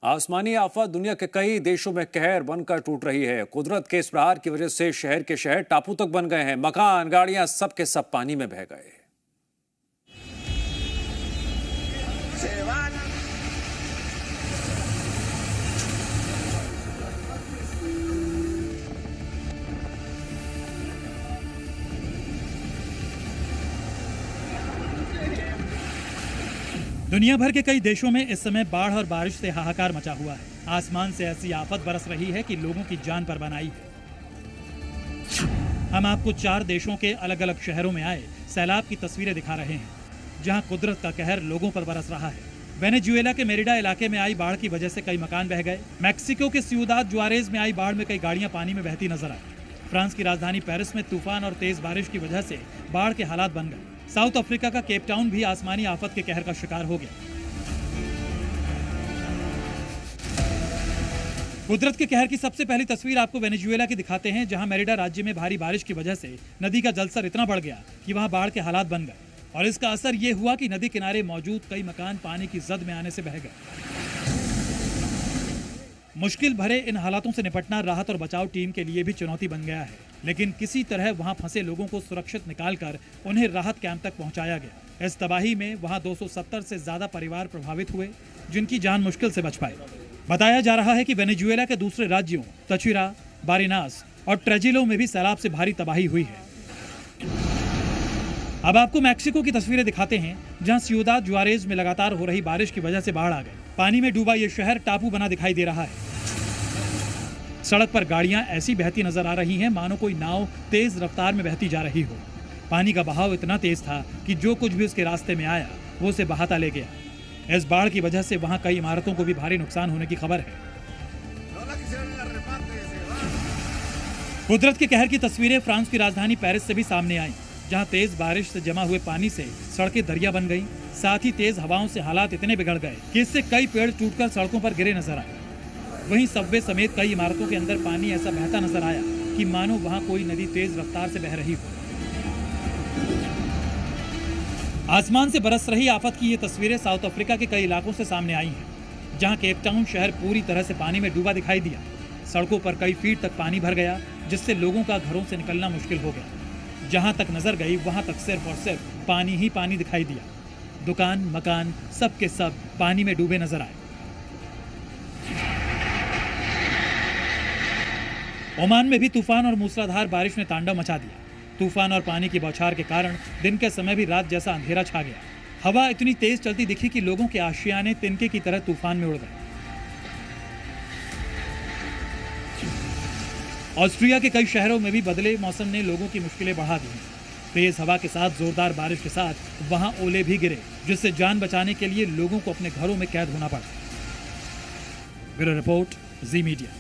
आसमानी आफत दुनिया के कई देशों में कहर बनकर टूट रही है। कुदरत के इस प्रहार की वजह से शहर के शहर टापू तक बन गए हैं। मकान, गाड़ियां सब के सब पानी में बह गए। दुनिया भर के कई देशों में इस समय बाढ़ और बारिश से हाहाकार मचा हुआ है। आसमान से ऐसी आफत बरस रही है कि लोगों की जान पर बनाई है। हम आपको 4 देशों के अलग अलग शहरों में आए सैलाब की तस्वीरें दिखा रहे हैं, जहां कुदरत का कहर लोगों पर बरस रहा है। वेनेजुएला के मेरिडा इलाके में आई बाढ़ की वजह से कई मकान बह गए। मैक्सिको के सियुदाद जुआरेज में आई बाढ़ में कई गाड़ियां पानी में बहती नजर आई। फ्रांस की राजधानी पेरिस में तूफान और तेज बारिश की वजह से बाढ़ के हालात बन गए। साउथ अफ्रीका का केप टाउन भी आसमानी आफत के कहर का शिकार हो गया। कुदरत के कहर की सबसे पहली तस्वीर आपको वेनेजुएला की दिखाते हैं, जहां मेरिडा राज्य में भारी बारिश की वजह से नदी का जलस्तर इतना बढ़ गया कि वहां बाढ़ के हालात बन गए। और इसका असर ये हुआ कि नदी किनारे मौजूद कई मकान पानी की जद में आने से बह गए। मुश्किल भरे इन हालातों से निपटना राहत और बचाव टीम के लिए भी चुनौती बन गया है, लेकिन किसी तरह वहां फंसे लोगों को सुरक्षित निकालकर उन्हें राहत कैंप तक पहुंचाया गया। इस तबाही में वहां 270 से ज्यादा परिवार प्रभावित हुए, जिनकी जान मुश्किल से बच पाई। बताया जा रहा है कि वेनेजुएला के दूसरे राज्यों तचुरा, बारिनास और ट्रेजिलो में भी सैलाब से भारी तबाही हुई है। अब आपको मैक्सिको की तस्वीरें दिखाते हैं, जहां सियुदाद जुआरेज में लगातार हो रही बारिश की वजह से बाढ़ आ गई। पानी में डूबा ये शहर टापू बना दिखाई दे रहा है। सड़क पर गाड़ियां ऐसी बहती नजर आ रही हैं मानो कोई नाव तेज रफ्तार में बहती जा रही हो। पानी का बहाव इतना तेज था कि जो कुछ भी उसके रास्ते में आया वो उसे बहाता ले गया। इस बाढ़ की वजह से वहां कई इमारतों को भी भारी नुकसान होने की खबर है। कुदरत के कहर की तस्वीरें फ्रांस की राजधानी पेरिस से भी सामने आई, जहां तेज बारिश से जमा हुए पानी से सड़कें दरिया बन गई। साथ ही तेज हवाओं से हालात इतने बिगड़ गए कि इससे कई पेड़ टूटकर सड़कों पर गिरे नजर आए। वहीं सबवे समेत कई इमारतों के अंदर पानी ऐसा बहता नजर आया कि मानो वहां कोई नदी तेज रफ्तार से बह रही हो। आसमान से बरस रही आफत की ये तस्वीरें साउथ अफ्रीका के कई इलाकों से सामने आई हैं, जहां केप टाउन शहर पूरी तरह से पानी में डूबा दिखाई दिया। सड़कों पर कई फीट तक पानी भर गया, जिससे लोगों का घरों से निकलना मुश्किल हो गया। जहां तक नजर गई वहां तक सिर्फ और सिर्फ पानी ही पानी दिखाई दिया। दुकान, मकान सब के सब पानी में डूबे नजर आए। ओमान में भी तूफान और मूसलाधार बारिश ने तांडव मचा दिया। तूफान और पानी की बौछार के कारण दिन के समय भी रात जैसा अंधेरा छा गया। हवा इतनी तेज चलती दिखी कि लोगों के आशियाने तिनके की तरह तूफान में उड़ गए। ऑस्ट्रिया के कई शहरों में भी बदले मौसम ने लोगों की मुश्किलें बढ़ा दी। तेज हवा के साथ जोरदार बारिश के साथ वहां ओले भी गिरे, जिससे जान बचाने के लिए लोगों को अपने घरों में कैद होना पड़ा। ब्यूरो रिपोर्ट, जी मीडिया।